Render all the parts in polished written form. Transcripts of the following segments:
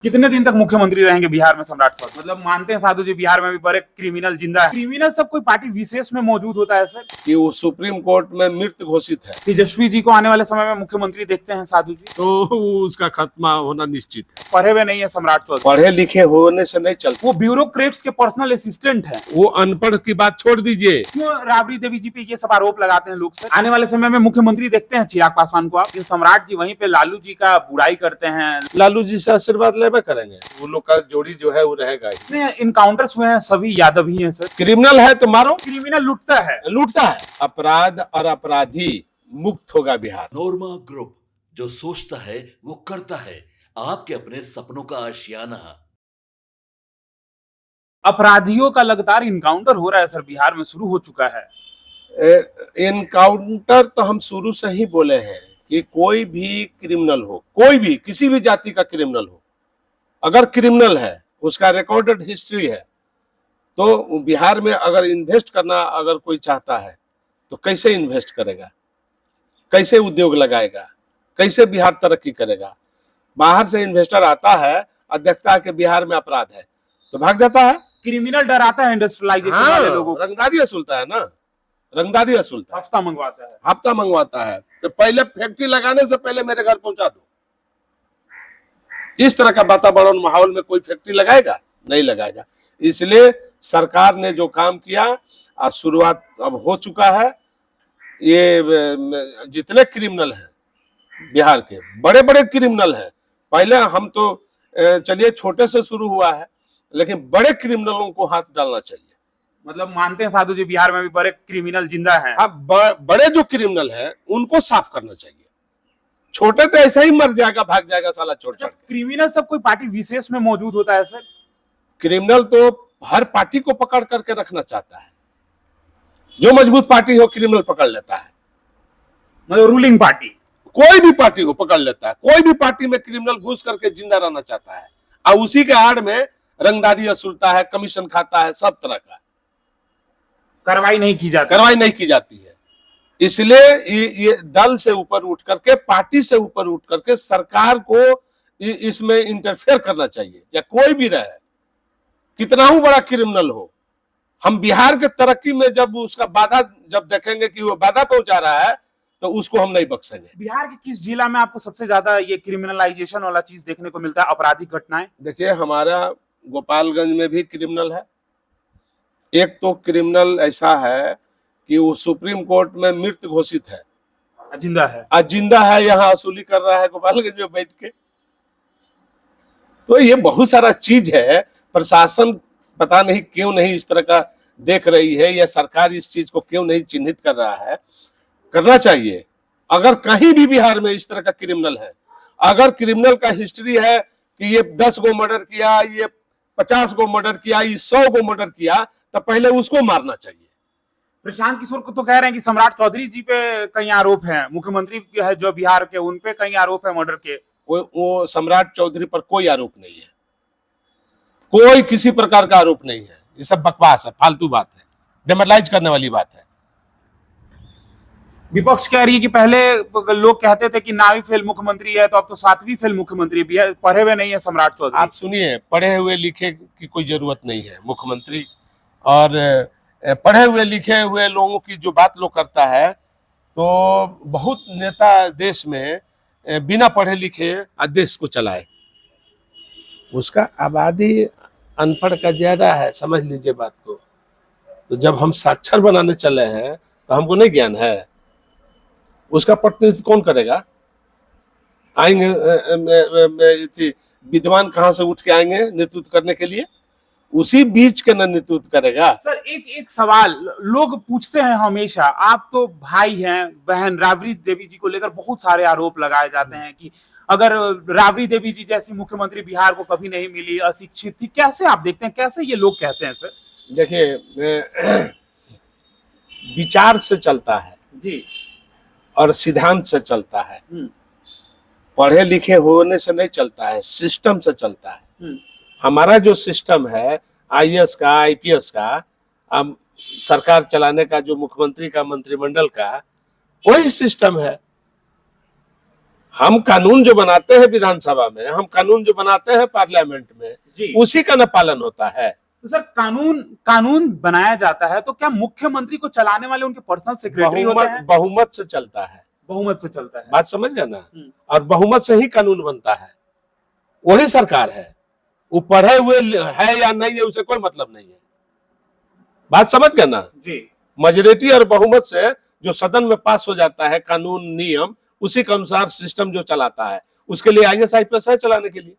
कितने दिन तक मुख्यमंत्री रहेंगे बिहार में सम्राट चौधरी? मतलब मानते हैं साधु जी बिहार में भी बड़े क्रिमिनल जिंदा है। क्रिमिनल सब कोई पार्टी विशेष में मौजूद होता है सर? कि वो सुप्रीम कोर्ट में मृत घोषित है, तेजस्वी जी को आने वाले समय में मुख्यमंत्री देखते हैं साधु जी? तो उसका खात्मा होना निश्चित है। पढ़े हुए नहीं है सम्राट चौधरी? पढ़े लिखे होने से नहीं चलता। वो ब्यूरोक्रेट्स के पर्सनल असिस्टेंट है। वो अनपढ़ की बात छोड़ दीजिए। क्यों राबड़ी देवी जी पे ये सब आरोप लगाते हैं लोग सर? आने वाले समय में मुख्यमंत्री देखते हैं चिराग पासवान को आप? लेकिन सम्राट जी वहीं पे लालू जी का बुराई करते हैं। लालू जी से आशीर्वाद लेवे करेंगे, वो लोग का जोड़ी जो है वो रहेगा ही। इतने इनकाउंटर्स हुए हैं, सभी यादव ही हैं सर। क्रिमिनल है तो मारो। क्रिमिनल लुटता है। लूटता है। अपराध और अपराधी मुक्त होगा बिहार। नोरमा ग्रुप, जो सोचता है वो करता है। आपके अपने सपनों का आशियाना। अपराधियों का लगातार इनकाउंटर हो रहा है सर, बिहार में शुरू हो चुका है। एनकाउंटर तो हम शुरू से ही बोले हैं कि कोई भी क्रिमिनल हो, कोई भी किसी भी जाति का क्रिमिनल हो, अगर क्रिमिनल है, उसका रिकॉर्डेड हिस्ट्री है, तो बिहार में अगर इन्वेस्ट करना अगर कोई चाहता है तो कैसे इन्वेस्ट करेगा, कैसे उद्योग लगाएगा, कैसे बिहार तरक्की करेगा। बाहर से इन्वेस्टर आता है और देखता है कि बिहार में अपराध है तो भाग जाता है। क्रिमिनल डराता है इंडस्ट्रियलाइजेशन वाले लोगों को। रंगदारी असूलता है ना, रंगदारी असूलता है, हफ्ता मंगवाता है। हफ्ता मंगवाता है। तो पहले फैक्ट्री लगाने से पहले मेरे घर पहुंचा दो। इस तरह का वातावरण माहौल में कोई फैक्ट्री लगाएगा? नहीं लगाएगा। इसलिए सरकार ने जो काम किया, आज शुरुआत अब हो चुका है। ये जितने क्रिमिनल हैं बिहार के, बड़े बड़े क्रिमिनल हैं, पहले हम तो चलिए छोटे से शुरू हुआ है, लेकिन बड़े क्रिमिनलों को हाथ डालना चाहिए। मतलब मानते हैं साधु जी बिहार में भी बड़े क्रिमिनल जिंदा हैं। हाँ, बड़े जो क्रिमिनल हैं उनको साफ करना चाहिए। छोटे तो ऐसा ही मर जाएगा, भाग जाएगा साला छोड़ छोड़ के। क्रिमिनल सब कोई पार्टी विशेष में मौजूद होता है सर? क्रिमिनल तो हर पार्टी को पकड़ करके रखना चाहता है। जो मजबूत पार्टी हो क्रिमिनल पकड़ लेता है। मतलब रूलिंग पार्टी कोई भी पार्टी को पकड़ लेता है। कोई भी पार्टी में क्रिमिनल घुस करके जिंदा रहना चाहता है और उसी के आड़ में रंगदारी वसूलता है, कमीशन खाता है, सब तरह का। कार्रवाई नहीं की जाती। कार्रवाई नहीं की जाती है। इसलिए ये दल से ऊपर उठ करके, पार्टी से ऊपर उठ करके सरकार को इसमें इंटरफेयर करना चाहिए। या कोई भी रहे, कितना ही बड़ा क्रिमिनल हो, हम बिहार के तरक्की में जब उसका बाधा जब देखेंगे कि वो बाधा पहुंचा रहा है तो उसको हम नहीं बख्शेंगे। बिहार के किस जिला में आपको सबसे ज्यादा ये क्रिमिनलाइजेशन वाला चीज देखने को मिलता है, आपराधिक घटनाएं? देखिए, हमारा गोपालगंज में भी क्रिमिनल है। एक तो क्रिमिनल ऐसा है कि वो सुप्रीम कोर्ट में मृत घोषित है, जिंदा है। आज जिंदा है, यहाँ वसूली कर रहा है गोपालगंज में बैठ के। तो ये बहुत सारा चीज है। प्रशासन पता नहीं क्यों नहीं इस तरह का देख रही है, या सरकार इस चीज को क्यों नहीं चिन्हित कर रहा है। करना चाहिए। अगर कहीं भी बिहार में इस तरह का क्रिमिनल है, अगर क्रिमिनल का हिस्ट्री है कि ये 10 गो मर्डर किया, ये 50 गो मर्डर किया, ये 100 गो मर्डर किया, तो पहले उसको मारना चाहिए। प्रशांत किशोर को तो कह रहे हैं कि सम्राट चौधरी जी पे कई आरोप हैं, मुख्यमंत्री है जो बिहार के, उन पे कई आरोप है मर्डर के। वो सम्राट चौधरी पर कोई आरोप नहीं है, कोई किसी प्रकार का आरोप नहीं है। ये सब बकवास है, फालतू बात है, डेमोरलाइज करने वाली बात है। विपक्ष कह रही है कि पहले लोग कहते थे कि 9वीं फेल मुख्यमंत्री है, तो अब तो 7वीं फेल मुख्यमंत्री भी है। पढ़े हुए नहीं है सम्राट चौधरी। आप सुनिए, पढ़े हुए लिखे की कोई जरूरत नहीं है मुख्यमंत्री। और पढ़े हुए लिखे हुए लोगों की जो बात लोग करता है, तो बहुत नेता देश में बिना पढ़े लिखे देश को चलाए। उसका आबादी अनपढ़ का ज्यादा है, समझ लीजिए बात को। तो जब हम साक्षर बनाने चले हैं तो हमको नहीं ज्ञान है। उसका प्रतिनिधित्व कौन करेगा? आएंगे विद्वान कहाँ से उठ के आएंगे नेतृत्व करने के लिए? उसी बीच के नेतृत्व करेगा। सर एक सवाल लोग पूछते हैं हमेशा, आप तो भाई हैं, बहन राबड़ी देवी जी को लेकर बहुत सारे आरोप लगाए जाते हैं कि अगर राबड़ी देवी जी जैसी मुख्यमंत्री बिहार को कभी नहीं मिली, अशिक्षित थी। कैसे आप देखते हैं, कैसे ये लोग कहते हैं सर? देखिए, विचार से चलता है जी, और सिद्धांत से चलता है। पढ़े लिखे होने से नहीं चलता है, सिस्टम से चलता है। हमारा जो सिस्टम है आईएएस का, आईपीएस का, सरकार चलाने का, जो मुख्यमंत्री का, मंत्रिमंडल का, वही सिस्टम है। हम कानून जो बनाते हैं विधानसभा में, हम कानून जो बनाते हैं पार्लियामेंट में, जी। उसी का न पालन होता है। तो सर कानून बनाया जाता है तो क्या मुख्यमंत्री को चलाने वाले उनके पर्सनल सेक्रेटरी होते हैं? बहुमत से चलता है, बहुमत से चलता है। बात समझ गए ना। और बहुमत से ही कानून बनता है, वही सरकार है। वो पढ़े हुए है या नहीं है उसे कोई मतलब नहीं है, बात समझ गए ना जी। मेजॉरिटी और बहुमत से जो सदन में पास हो जाता है कानून नियम, उसी के अनुसार सिस्टम जो चलाता है, उसके लिए IAS IPS है चलाने के लिए।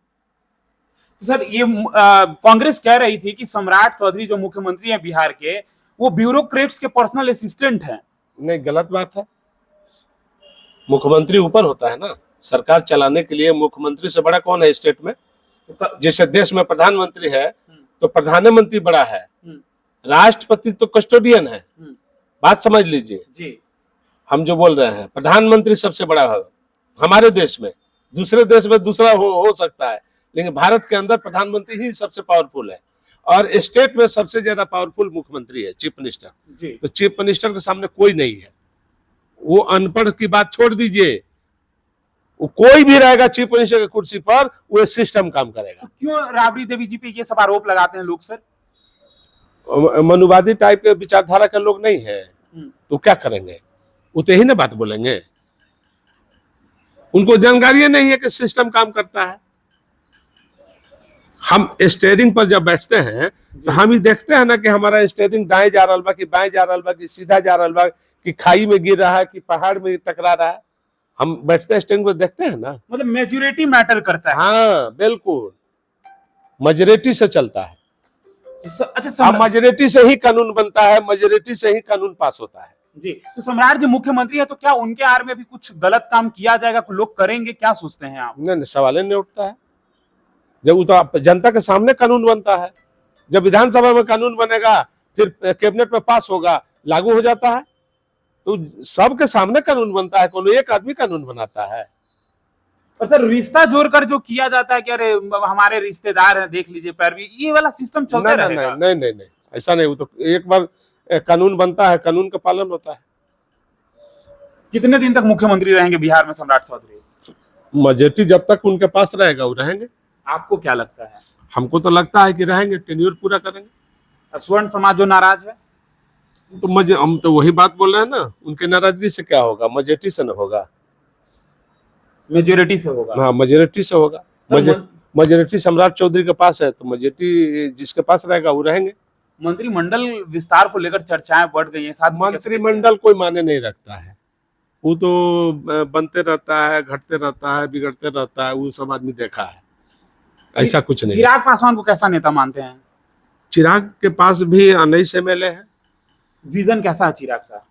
तो सर ये कांग्रेस कह रही थी कि सम्राट चौधरी जो मुख्यमंत्री हैं बिहार के, वो ब्यूरोक्रेट्स के पर्सनल असिस्टेंट हैं। नहीं, गलत बात है। मुख्यमंत्री ऊपर होता है ना, सरकार चलाने के लिए मुख्यमंत्री से बड़ा कौन है स्टेट में? जैसे देश में प्रधानमंत्री है तो प्रधानमंत्री बड़ा है, राष्ट्रपति तो कस्टोडियन है। बात समझ लीजिए जी। हम जो बोल रहे हैं, प्रधानमंत्री सबसे बड़ा है हमारे देश में। दूसरे देश में दूसरा हो सकता है, लेकिन भारत के अंदर प्रधानमंत्री ही सबसे पावरफुल है। और स्टेट में सबसे ज्यादा पावरफुल मुख्यमंत्री है, चीफ मिनिस्टर जी। तो चीफ मिनिस्टर के सामने कोई नहीं है। वो अनपढ़ की बात छोड़ दीजिए, वो कोई भी रहेगा चीफ मिनिस्टर की कुर्सी पर, वो सिस्टम काम करेगा। तो क्यों राबड़ी देवी जी पे ये सब आरोप लगाते हैं लोग सर? मनुवादी टाइप के विचारधारा के लोग नहीं है तो क्या करेंगे? वो तो यही ना बात बोलेंगे। उनको जानकारी नहीं है कि सिस्टम काम करता है। हम स्टेयरिंग पर जब बैठते हैं तो हम ही देखते हैं ना कि हमारा स्टेयरिंग दाएं जा रहा बा कि बाएं जा रहा बा कि सीधा जा रहा बा कि खाई में गिर रहा है कि पहाड़ में टकरा रहा है। हम बैठते हैं स्टेयरिंग पर देखते हैं ना। मतलब मेजोरिटी मैटर करता है। हाँ बिल्कुल, मेजोरिटी से चलता है। अच्छा, मेजोरिटी से ही कानून बनता है, मेजोरिटी से ही कानून पास होता है जी। तो सम्राट जी मुख्यमंत्री है तो क्या उनके आड़ में भी कुछ गलत काम किया जाएगा, लोग करेंगे, क्या सोचते हैं आप? नहीं, सवाल नहीं उठता है। जब वो तो जनता के सामने कानून बनता है, जब विधानसभा में कानून बनेगा फिर कैबिनेट में पास होगा, लागू हो जाता है। तो सबके सामने कानून बनता है, कोनो एक आदमी कानून बनाता है। और सर रिश्ता जोड़कर जो किया जाता है कि अरे हमारे रिश्तेदार हैं देख लीजिए पैरवी, ये वाला सिस्टम चलता रहेगा? नहीं, ऐसा नहीं। वो तो एक बार कानून बनता है, कानून का पालन होता है। कितने दिन तक मुख्यमंत्री रहेंगे बिहार में सम्राट चौधरी? मेजॉरिटी जब तक उनके पास रहेगा वो रहेंगे। आपको क्या लगता है? हमको तो लगता है कि रहेंगे, टेन्योर पूरा करेंगे। स्वर्ण समाज जो नाराज है तो हम तो वही बात बोल रहे हैं ना, उनके नाराजगी से क्या होगा? मेजॉरिटी से न होगा, मेजोरिटी से होगा। हाँ मेजॉरिटी से होगा। मेजॉरिटी सम्राट चौधरी के पास है तो मेजॉरिटी जिसके पास रहेगा वो रहेंगे। मंत्रिमंडल विस्तार को लेकर चर्चाएं बढ़ गई हैं। साथ मंत्रिमंडल कोई माने नहीं रखता है, वो तो बनते रहता है, घटते रहता है, बिगड़ते रहता है। वो सब आदमी देखा है, ऐसा कुछ नहीं। चिराग पासवान को कैसा नेता मानते हैं? चिराग के पास भी 19 MLA है। विजन कैसा है चिराग का?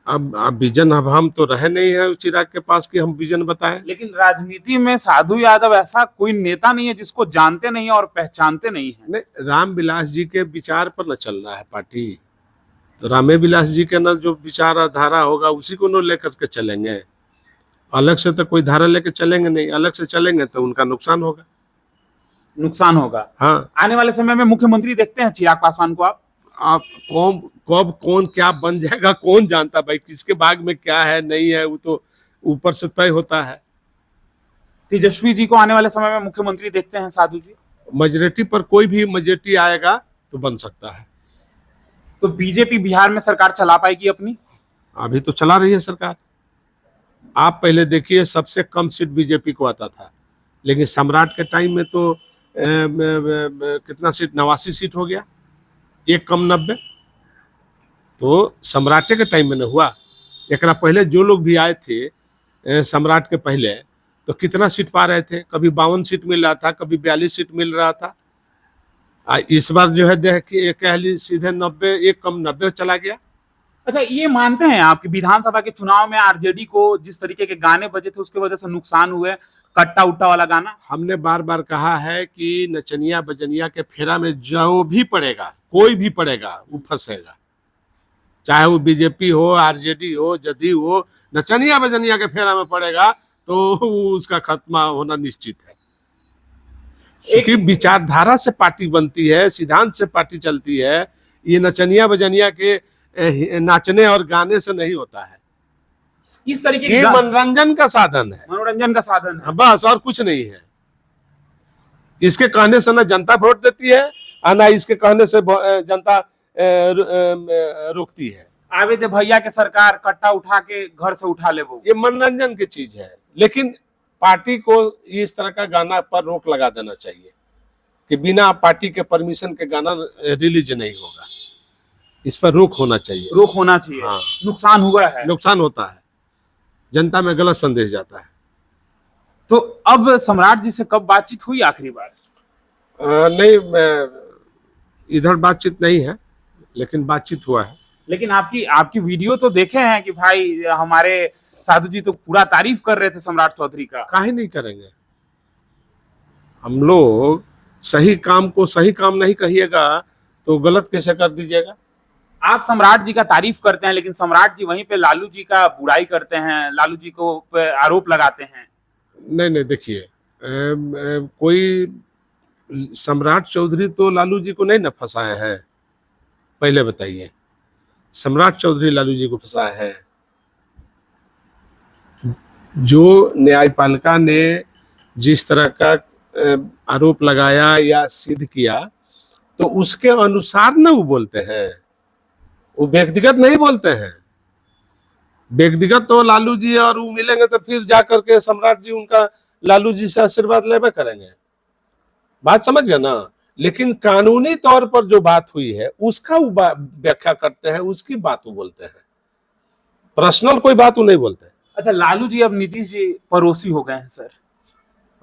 अब विजन, अब हम तो रहे नहीं है चिराग के पास कि हम विजन बताएं। लेकिन राजनीति में साधु यादव ऐसा कोई नेता नहीं है जिसको जानते नहीं और पहचानते नहीं है। नहीं, रामविलास जी के विचार पर न चलना है पार्टी, तो रामे विलास जी के न जो विचारधारा होगा उसी को न लेकर के चलेंगे। अलग से तो कोई धारा लेकर चलेंगे नहीं, अलग से चलेंगे तो उनका नुकसान होगा। नुकसान होगा। हाँ, आने वाले समय में मुख्यमंत्री देखते हैं चिराग पासवान को आप कब कौन क्या बन जाएगा कौन जानता भाई, किसके भाग में क्या है नहीं है, वो तो ऊपर से तय होता है। तेजस्वी जी को आने वाले समय में मुख्यमंत्री देखते हैं साधु जी? मेजॉरिटी पर कोई भी मेजॉरिटी आएगा तो बन सकता है। तो बीजेपी बिहार में सरकार चला पाएगी अपनी? अभी तो चला रही है सरकार। आप पहले देखिए, सबसे कम सीट बीजेपी को आता था, लेकिन सम्राट के टाइम में तो कितना सीट, 89 सीट हो गया, एक कम 90। तो सम्राट के टाइम में न हुआ। एक पहले जो लोग भी आए थे सम्राट के पहले, तो कितना सीट पा रहे थे? कभी 52 सीट मिल रहा था, कभी 42 सीट मिल रहा था। इस बार जो है देखिए कह ली सीधे 90, एक कम 90 चला गया। अच्छा, ये मानते हैं आप कि विधानसभा के चुनाव में आरजेडी को जिस तरीके के गाने बजे थे उसकी वजह से नुकसान हुए, कट्टा उट्टा वाला गाना? हमने बार बार कहा है कि नचनिया बजनिया के फेरा में जो भी पड़ेगा, कोई भी पड़ेगा, वो फंसेगा। चाहे वो बीजेपी हो, आरजेडी हो, जदयू हो, नचनिया बजनिया के फेरा में पड़ेगा तो उसका खात्मा होना निश्चित है। क्योंकि विचारधारा से पार्टी बनती है, सिद्धांत से पार्टी चलती है। ये नचनिया बजनिया के नाचने और गाने से नहीं होता है। इस तरीके ये की मनोरंजन का साधन है, मनोरंजन का साधन है। बस और कुछ नहीं है। इसके कहने से ना जनता वोट देती है और ना इसके कहने से जनता रोकती है। आवे दे भैया के सरकार कट्टा उठा के घर से उठा ले वो। ये मनोरंजन की चीज है, लेकिन पार्टी को इस तरह का गाना पर रोक लगा देना चाहिए कि बिना पार्टी के परमिशन के गाना रिलीज नहीं होगा। इस पर रोक होना चाहिए, रोक होना चाहिए। हाँ। नुकसान हुआ है, नुकसान होता है, जनता में गलत संदेश जाता है। तो अब सम्राट जी से कब बातचीत हुई आखिरी बार? नहीं, इधर बातचीत नहीं है, लेकिन बातचीत हुआ है। लेकिन आपकी वीडियो तो देखे हैं कि भाई हमारे साधु जी तो पूरा तारीफ कर रहे थे सम्राट चौधरी का। काहे नहीं करेंगे? हम लोग सही काम को सही काम नहीं कहिएगा तो गलत कैसे कर दीजिएगा? आप सम्राट जी का तारीफ करते हैं, लेकिन सम्राट जी वहीं पे लालू जी का बुराई करते हैं, लालू जी को पे आरोप लगाते हैं। नहीं, देखिए, कोई सम्राट चौधरी तो लालू जी को नहीं न फंसाए हैं, पहले बताइए। सम्राट चौधरी लालू जी को फंसाए हैं। जो न्यायपालिका ने जिस तरह का आरोप लगाया या सिद्ध किया, तो उसके अनुसार न वो बोलते हैं, वो व्यक्तिगत नहीं बोलते हैं। व्यक्तिगत तो लालू जी और वो मिलेंगे तो फिर जाकर के सम्राट जी उनका लालू जी से आशीर्वाद लेवे करेंगे। बात समझ गए ना? लेकिन कानूनी तौर पर जो बात हुई है उसका वो व्याख्या करते हैं, उसकी बात वो बोलते हैं। पर्सनल कोई बात वो नहीं बोलते। अच्छा, लालू जी अब नीतीश जी पड़ोसी हो गए हैं सर।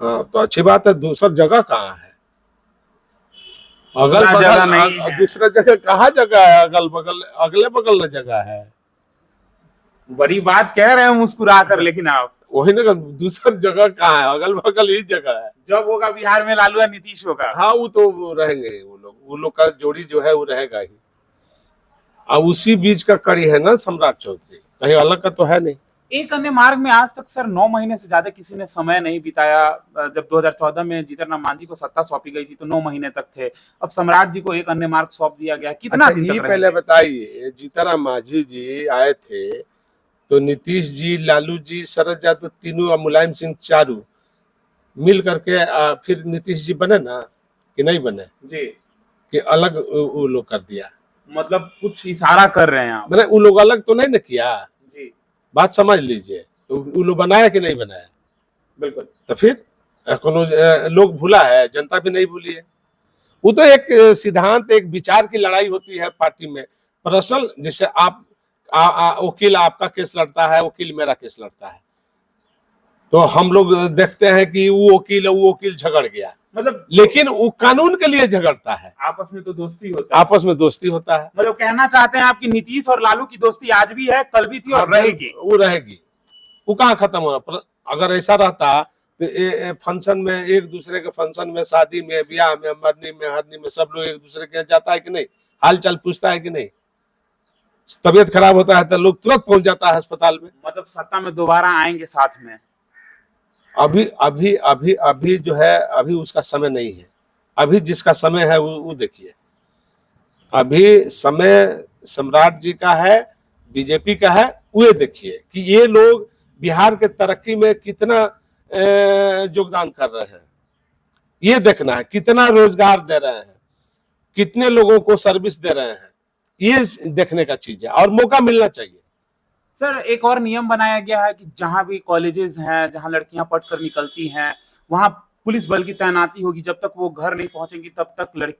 तो अच्छी बात है। दूसरा जगह कहाँ है? अगल जगह नहीं है। दूसरा जगह कहाँ जगह है? अगल बगल अगले बगल न जगह है। बड़ी बात कह रहे हैं मुस्कुरा कर, लेकिन आप वही ना, दूसरा जगह कहाँ है? अगल बगल ही जगह है। जब होगा बिहार में लालू या नीतीश होगा। हाँ, वो तो रहेंगे ही, वो लोग का जोड़ी जो है वो रहेगा ही। अब उसी बीच का कड़ी है ना सम्राट चौधरी, कहीं अलग का तो है नहीं। एक अन्य मार्ग में आज तक सर 9 महीने से ज्यादा किसी ने समय नहीं बिताया। जब 2014 में जीतन राम मांझी को सत्ता सौंपी गई थी तो 9 महीने तक थे। अब सम्राट जी को एक अन्य मार्ग सौंप दिया गया। कितना दिन तक पहले बताइए, जीतन राम मांझी जी आए थे तो नीतीश जी, लालू जी, शरद यादव तीनों और मुलायम सिंह चारों मिल करके फिर नीतीश जी बने ना, कि नहीं बने जी? कि अलग वो लोग कर दिया? मतलब कुछ इशारा कर रहे हैं आप? मैंने वो लोग अलग तो नहीं ना किया जी, बात समझ लीजिए। तो वो लोग बनाया कि नहीं बनाया? बिल्कुल। तो फिर लोग भूला है, जनता भी नहीं भूली है। वो तो एक सिद्धांत, एक विचार की लड़ाई होती है पार्टी में। पर्सनल, जैसे आप वकील आपका केस लड़ता है, वकील मेरा केस लड़ता है, तो हम लोग देखते हैं कि वो वकील झगड़ गया, मतलब लेकिन वो कानून के लिए झगड़ता है। आपस में तो दोस्ती होता है। आपस में दोस्ती होता है। मतलब कहना चाहते हैं आपकी नीतीश और लालू की दोस्ती आज भी है, कल भी थी और रहेगी। वो रहेगी। वो कहाँ खत्म हो रहा? अगर ऐसा रहता तो फंक्शन में, एक दूसरे के फंक्शन में, शादी में, ब्याह में, मरनी में, हरनी में सब लोग एक दूसरे के यहाँ जाता है कि नहीं? हाल चाल पूछता है कि नहीं? तबीयत खराब होता है तो लोग तुरंत पहुंच जाता है अस्पताल में। मतलब सत्ता में दोबारा आएंगे साथ में। अभी अभी अभी अभी जो है, अभी उसका समय नहीं है। अभी जिसका समय है वो देखिए। अभी समय सम्राट जी का है, बीजेपी का है। वो देखिए कि ये लोग बिहार के तरक्की में कितना योगदान कर रहे हैं। ये देखना है, कितना रोजगार दे रहे हैं, कितने लोगों को सर्विस दे रहे हैं, ये देखने का चीज है और मौका मिलना चाहिए। सर, एक और नियम बनाया गया है कि जहां भी कॉलेजेस हैं, जहां लड़कियां पढ़कर निकलती हैं, वहां पुलिस बल की तैनाती होगी। जब तक वो घर नहीं पहुंचेंगी तब तक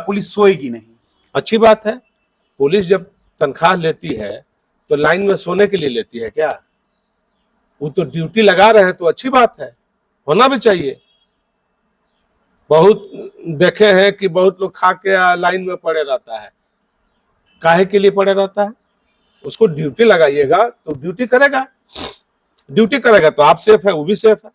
पुलिस सोएगी नहीं। अच्छी बात है। पुलिस जब तनख्वाह लेती है तो लाइन में सोने के लिए लेती है क्या? वो तो ड्यूटी लगा रहे हैं, तो अच्छी बात है, होना भी चाहिए। बहुत देखे हैं कि बहुत लोग खा के लाइन में पड़े रहता है। काहे के लिए पड़े रहता है? उसको ड्यूटी लगाइएगा तो ड्यूटी करेगा तो आप सेफ है, वो भी सेफ है।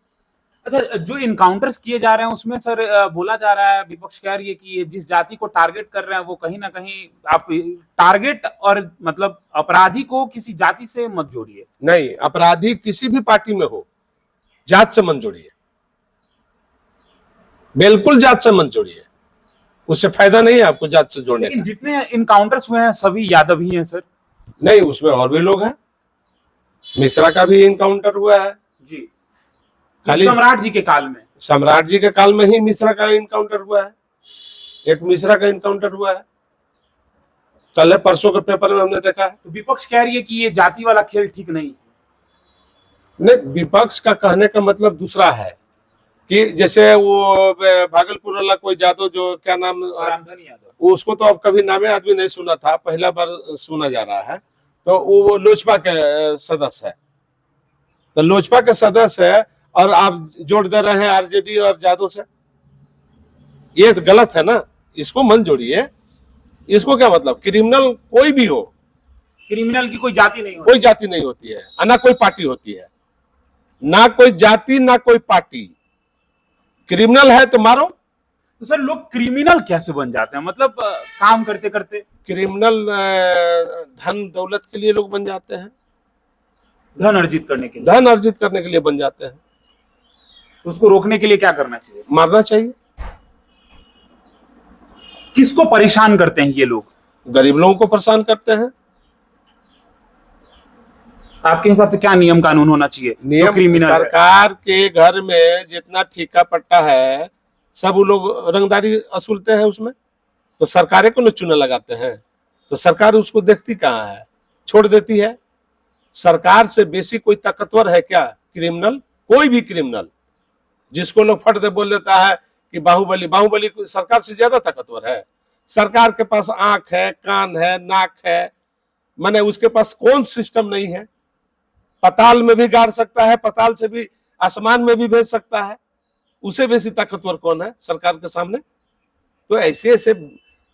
अच्छा, जो इनकाउंटर्स किए जा रहे हैं उसमें सर बोला जा रहा है, विपक्ष कह रही है कि ये जिस जाति को टारगेट कर रहे हैं वो कहीं ना कहीं आप टारगेट और मतलब अपराधी को किसी जाति से मत जोड़िए। नहीं, अपराधी किसी भी पार्टी में हो, जात से मत जोड़िए, बिल्कुल जात से मत जोड़िए। उससे फायदा नहीं है आपको जात से जोड़ने लेकिन का। जितने इनकाउंटर्स हुए हैं सभी यादव ही हैं सर। नहीं, उसमें और भी लोग हैं। मिश्रा का भी इनकाउंटर हुआ है। जी, खाली सम्राट जी के काल में। सम्राट जी के काल में ही मिश्रा का इनकाउंटर हुआ है। एक मिश्रा का इनकाउंटर हुआ है, कल है परसों के पेपर में हमने देखा है। तो विपक्ष कह रही है कि ये जाति वाला खेल ठीक नहीं है। नहीं, विपक्ष का कहने का मतलब दूसरा है कि जैसे वो भागलपुर वाला कोई यादव जो क्या नाम, रामधनी यादव, उसको तो अब कभी नामे आदमी नहीं सुना था, पहला बार सुना जा रहा है। तो वो लोजपा के सदस्य है, तो लोजपा के सदस्य है और आप जोड़ दे रहे हैं आरजेडी और यादव से, ये तो गलत है ना, इसको मन जोड़िए। इसको क्या मतलब, क्रिमिनल कोई भी हो, क्रिमिनल की कोई जाति नहीं होती। कोई जाति नहीं होती है, ना कोई पार्टी होती है, ना कोई जाति ना कोई पार्टी। क्रिमिनल है तो मारो। तो सर लोग क्रिमिनल कैसे बन जाते हैं, मतलब काम करते करते? क्रिमिनल धन दौलत के लिए लोग बन जाते हैं, धन अर्जित करने के लिए, धन अर्जित करने के लिए बन जाते हैं। तो उसको रोकने के लिए क्या करना चाहिए? मारना चाहिए। किसको परेशान करते हैं ये लोग? गरीब लोगों को परेशान करते हैं। आपके हिसाब से क्या नियम कानून होना चाहिए नियम, जो क्रिमिनल है? सरकार के घर में जितना ठेका पट्टा है सब वो लोग रंगदारी वसूलते हैं उसमें, तो सरकारें को न चूना लगाते हैं, तो सरकार उसको देखती कहाँ है, छोड़ देती है। सरकार से बेसी कोई ताकतवर है क्या क्रिमिनल? कोई भी क्रिमिनल जिसको लोग फट दे बोल देता है कि बाहुबली, बाहुबली सरकार से ज्यादा ताकतवर है। सरकार के पास आंख है, कान है, नाक है, माने उसके पास कौन सिस्टम नहीं है। पताल में भी गाड़ सकता है, पताल से भी आसमान में भी भेज सकता है। उसे बेसी ताकतवर कौन है सरकार के सामने? तो ऐसे ऐसे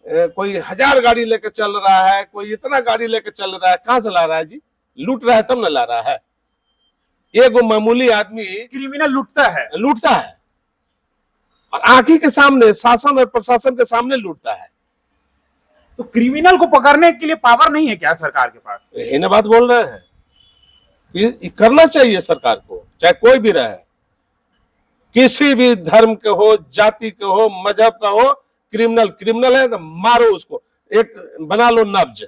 कोई 1000 गाड़ी लेकर चल रहा है, कोई इतना गाड़ी लेकर चल रहा है, कहां से ला रहा है जी? लूट रहा है तब न ला रहा है। एगो मामूली आदमी क्रिमिनल लूटता है और आंखी के सामने, शासन और प्रशासन के सामने लूटता है। तो क्रिमिनल को पकड़ने के लिए पावर नहीं है क्या सरकार के पास? यही ना बात बोल रहे हैं कि करना चाहिए सरकार को, चाहे कोई भी रहे, किसी भी धर्म के हो, जाति के हो, मजहब का हो। क्रिमिनल है तो मारो उसको, एक बना लो नब्ज,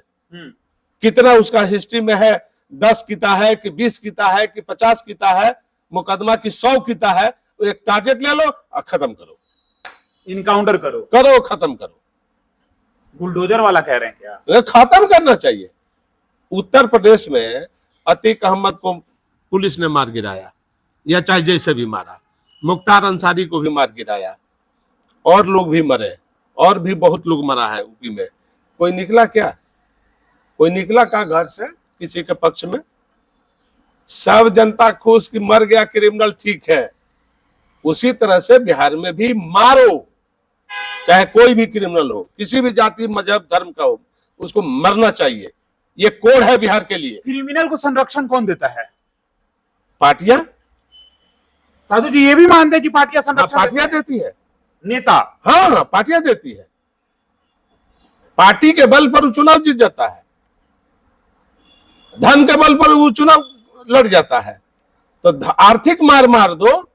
कितना उसका हिस्ट्री में है, 10 किता है कि 20 किता है कि 50 किता है, मुकदमा की 100 किता है, एक टारगेट ले लो और खत्म करो, इनकाउंटर करो, खत्म करो। बुलडोजर वाला कह रहे हैं क्या? खत्म करना चाहिए। उत्तर प्रदेश में अतीक अहमद को पुलिस ने मार गिराया, या चाहे जैसे भी मारा, मुख्तार अंसारी को भी मार गिराया, और लोग भी मरे, और भी बहुत लोग मरा है यूपी में। कोई निकला क्या? कोई निकला का घर से किसी के पक्ष में? सब जनता खुश कि मर गया क्रिमिनल, ठीक है। उसी तरह से बिहार में भी मारो, चाहे कोई भी क्रिमिनल हो, किसी भी जाति मजहब धर्म का हो, उसको मरना चाहिए। ये कोड है बिहार के लिए। क्रिमिनल को संरक्षण कौन देता है? पार्टियां। साधु जी ये भी मानते हैं कि पार्टियां संरक्षण पार्टियां देती है, नेता। हाँ, पार्टियां देती है। पार्टी के बल पर वो चुनाव जीत जाता है, धन के बल पर वो चुनाव लड़ जाता है। तो आर्थिक मार दो,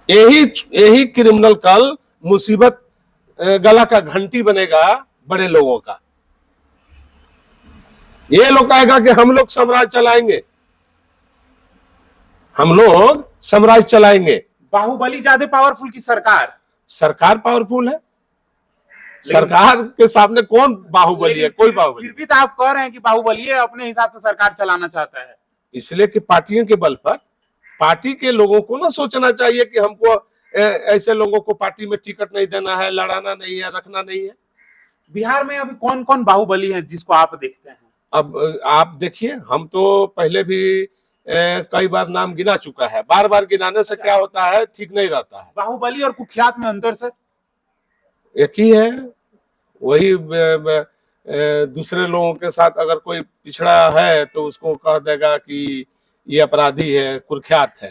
यही क्रिमिनल कल मुसीबत गला का घंटी बनेगा बड़े लोगों का। ये लोग कहेगा कि हम लोग साम्राज्य चलाएंगे, हम लोग साम्राज्य चलाएंगे। बाहुबली ज्यादा पावरफुल की सरकार पावरफुल है। सरकार के सामने कौन बाहुबली है? कोई बाहुबली। फिर भी तो आप कह रहे हैं कि बाहुबली अपने हिसाब से सरकार चलाना चाहता है। इसलिए कि पार्टियों के बल पर, पार्टी के लोगों को ना सोचना चाहिए कि हमको ऐसे लोगों को पार्टी में टिकट नहीं देना है, लड़ाना नहीं है, रखना नहीं है। बिहार में अभी कौन कौन बाहुबली है जिसको आप देखते हैं? अब आप देखिए, हम तो पहले भी कई बार नाम गिना चुका है। बार बार गिनाने से क्या होता है, ठीक नहीं रहता है। बाहुबली और कुख्यात में अंतर सर? एक ही है। वही दूसरे लोगों के साथ अगर कोई पिछड़ा है तो उसको कह देगा कि ये अपराधी है, कुख्यात है।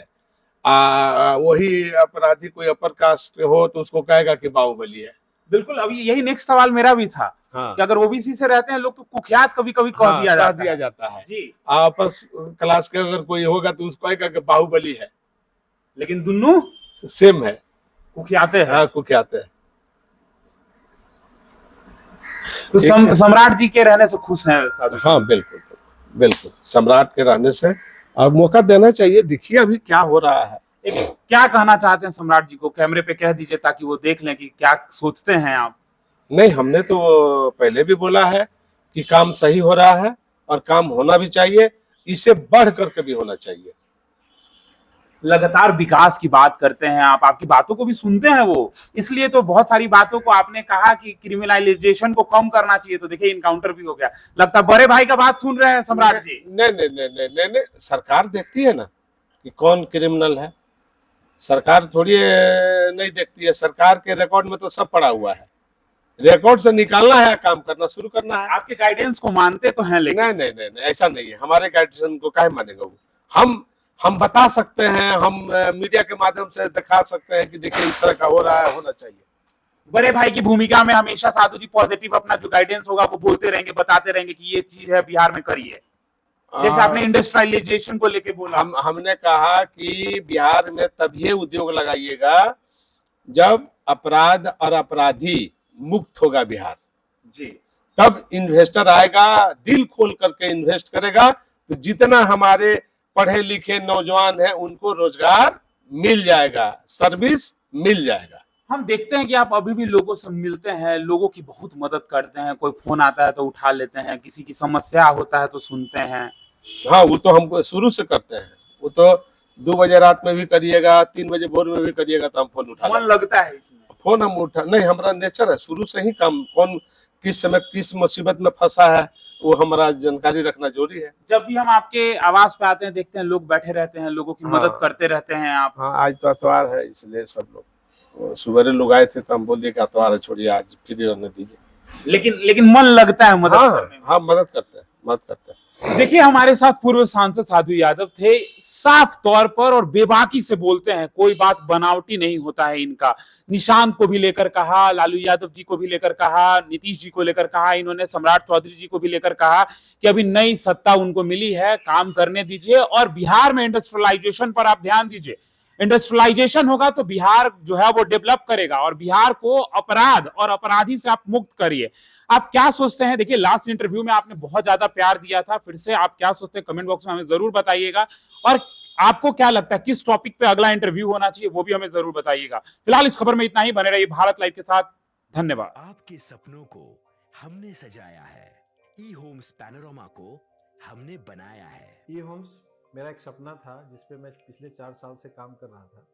वही अपराधी कोई अपर कास्ट हो तो उसको कहेगा कि बाहुबली है। बिल्कुल, अभी यही नेक्स्ट सवाल मेरा भी था। हाँ। कि अगर ओबीसी से रहते हैं लोग तो कुख्यात कभी कभी हाँ, दिया जाता है जी। आपस क्लास के अगर कोई होगा तो उसको कहेगा कि बाहुबली है, लेकिन दोनों सेम है, कुख्याते हैं। हाँ, कुख्यात है। तो सम्राट जी के रहने से खुश हैं साधु? हाँ, बिल्कुल। बिल्कुल सम्राट के रहने से अब मौका देना चाहिए। देखिए अभी क्या हो रहा है। क्या कहना चाहते हैं सम्राट जी को, कैमरे पे कह दीजिए ताकि वो देख लें कि क्या सोचते हैं आप। नहीं, हमने तो पहले भी बोला है कि काम सही हो रहा है और काम होना भी चाहिए, इससे बढ़ करके भी होना चाहिए। लगातार विकास की बात करते हैं आप, आपकी बातों को भी सुनते हैं वो, इसलिए तो बहुत सारी बातों को आपने कहा कि क्रिमिनलाइजेशन को कम करना चाहिए, तो देखिए इनकाउंटर भी हो गया। लगता है बड़े भाई का बात सुन रहे हैं सम्राट जी। नहीं नहीं नहीं नहीं नहीं नहीं, सरकार देखती है ना कि कौन क्रिमिनल है। सरकार थोड़ी नहीं देखती है, सरकार के रिकॉर्ड में तो सब पड़ा हुआ है। रिकॉर्ड से निकालना है, काम करना शुरू करना है। आपके गाइडेंस को मानते तो हैं लेकिन नहीं नहीं नहीं नहीं, ऐसा नहीं है। हमारे गाइडेंस को काहे मानेगा वो। हम बता सकते हैं, हम मीडिया के माध्यम से दिखा सकते हैं कि देखिए इस तरह का हो रहा है, होना चाहिए। बड़े भाई की भूमिका में हमेशा साधु जी पॉजिटिव अपना जो गाइडेंस होगा वो बोलते रहेंगे, बताते रहेंगे कि ये चीज है बिहार में करिए। जैसे आपने इंडस्ट्रियलाइजेशन को लेके बोला, हमने कहा कि बिहार में तभी उद्योग लगाइएगा जब अपराध और अपराधी मुक्त होगा बिहार, जी तब इन्वेस्टर आएगा, दिल खोल करके इन्वेस्ट करेगा। तो जितना हमारे पढ़े लिखे नौजवान हैं उनको रोजगार मिल जाएगा, सर्विस मिल जाएगा। हम देखते हैं कि आप अभी भी लोगों से मिलते हैं, लोगों की बहुत मदद करते हैं, कोई फोन आता है तो उठा लेते हैं, किसी की समस्या होता है तो सुनते हैं। हाँ, वो तो हम शुरू से करते हैं। वो तो 2 बजे रात में भी करिएगा, 3 बजे भोर में भी करिएगा तो हम फोन उठा मन लेंगे। लगता है इसमें। फोन हम उठा नहीं, हमारा नेचर है शुरू से ही काम। कौन किस समय किस मुसीबत में फंसा है वो हमारा जानकारी रखना जरूरी है। जब भी हम आपके आवास पे आते हैं देखते हैं लोग बैठे रहते हैं, लोगों की हाँ। मदद करते रहते हैं आप। हाँ, आज तो इतवार है इसलिए सब लोग सुबह लोग आए थे तो हम बोल दिए कि इतवार है, छोड़िए आज फ्री रहने दीजिए। लेकिन मन लगता है मदद करने में। हाँ, मदद करते हैं, मदद करते हैं। देखिए हमारे साथ पूर्व सांसद साधु यादव थे, साफ तौर पर और बेबाकी से बोलते हैं, कोई बात बनावटी नहीं होता है इनका। निशांत को भी लेकर कहा, लालू यादव जी को भी लेकर कहा, नीतीश जी को लेकर कहा, इन्होंने सम्राट चौधरी जी को भी लेकर कहा कि अभी नई सत्ता उनको मिली है, काम करने दीजिए और बिहार में इंडस्ट्रियलाइजेशन पर आप ध्यान दीजिए। इंडस्ट्रियलाइजेशन होगा तो बिहार जो है वो डेवलप करेगा और बिहार को अपराध और अपराधी से आप मुक्त करिए। आप क्या सोचते हैं? देखिए लास्ट इंटरव्यू में आपने बहुत ज्यादा प्यार दिया था, फिर से आप क्या सोचते हैं कमेंट बॉक्स में हमें जरूर बताइएगा। और आपको क्या लगता है किस टॉपिक पे अगला इंटरव्यू होना चाहिए वो भी हमें जरूर बताइएगा। फिलहाल इस खबर में इतना ही, बने रहिए भारत लाइव के साथ। धन्यवाद। आपके सपनों को हमने सजाया है, ई होम्स पैनोरामा को हमने बनाया है। ई होम्स मेरा एक सपना था जिसपे मैं पिछले 4 साल से काम कर रहा था।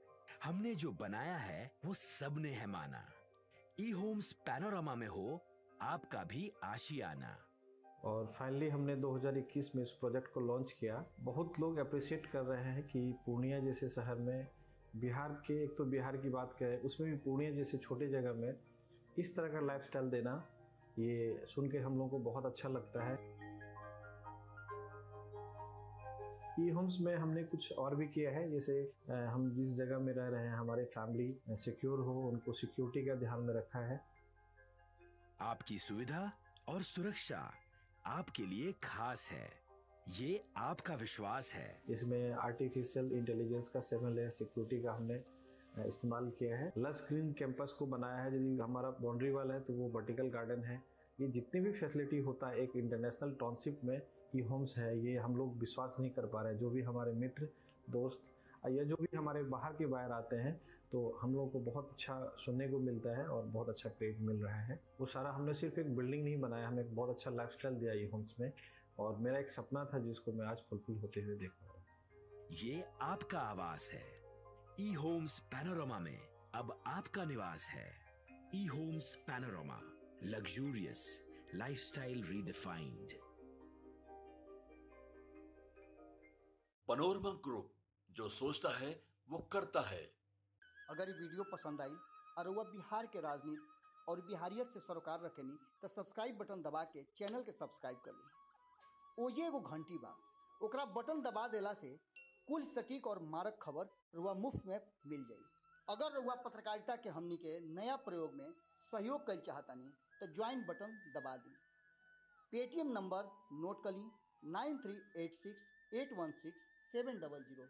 हमने जो बनाया है वो सबने है माना। ई होम्स पैनोरामा में हो आपका भी आशियाना। और फाइनली हमने 2021 में इस प्रोजेक्ट को लॉन्च किया। बहुत लोग अप्रिशिएट कर रहे हैं कि पूर्णिया जैसे शहर में, बिहार के, एक तो बिहार की बात करें उसमें भी पूर्णिया जैसे छोटे जगह में इस तरह का लाइफस्टाइल देना, ये सुन के हम लोगों को बहुत अच्छा लगता है। ई होम्स में हमने कुछ और भी किया है, जैसे हम जिस जगह में रह रहे हैं हमारे फैमिली सिक्योर हो, उनको सिक्योरिटी का ध्यान में रखा है। आपकी सुविधा और सुरक्षा आपके लिए खास है, ये आपका विश्वास है। इसमें आर्टिफिशियल इंटेलिजेंस का 7 लेयर सिक्योरिटी का हमने इस्तेमाल किया है। लस ग्रीन कैंपस को बनाया है, यदि हमारा बाउंड्री वाल है तो वो वर्टिकल गार्डन है। ये जितनी भी फैसिलिटी होता है एक इंटरनेशनल टाउनशिप में ई होम्स है, ये हम लोग विश्वास नहीं कर पा रहे हैं। जो भी हमारे मित्र दोस्त या जो भी हमारे बाहर के बाहर आते हैं तो हम लोगों को बहुत अच्छा सुनने को मिलता है और बहुत अच्छा क्रेडिट मिल रहा है। वो सारा हमने सिर्फ एक बिल्डिंग नहीं बनाया, हमें एक बहुत अच्छा लाइफस्टाइल दिया ई होम्स में, और मेरा एक सपना था जिसको मैं आज फुलफिल होते हुए देख रहा हूँ। ये आपका आवास है। ई होम्स पैनोरामा में अब आपका निवास है। E Homes Panorama, luxurious lifestyle redefined. Panorama Group, जो सोचता है वो करता है। अगर ये वीडियो पसंद आई और वह बिहार के राजनीति और बिहारियत से सरोकार रखेनी तो सब्सक्राइब बटन दबा के चैनल के सब्सक्राइब कर ली। ओजे एगो घंटी बा, ओकरा बटन दबा देला से कुल सटीक और मारक खबर रुआ मुफ्त में मिल जाई। अगर रुआ पत्रकारिता के हमनी के नया प्रयोग में सहयोग कर चाहतानी तो ज्वाइन बटन दबा दी। पेटीएम नंबर नोट कर ली 9386816700।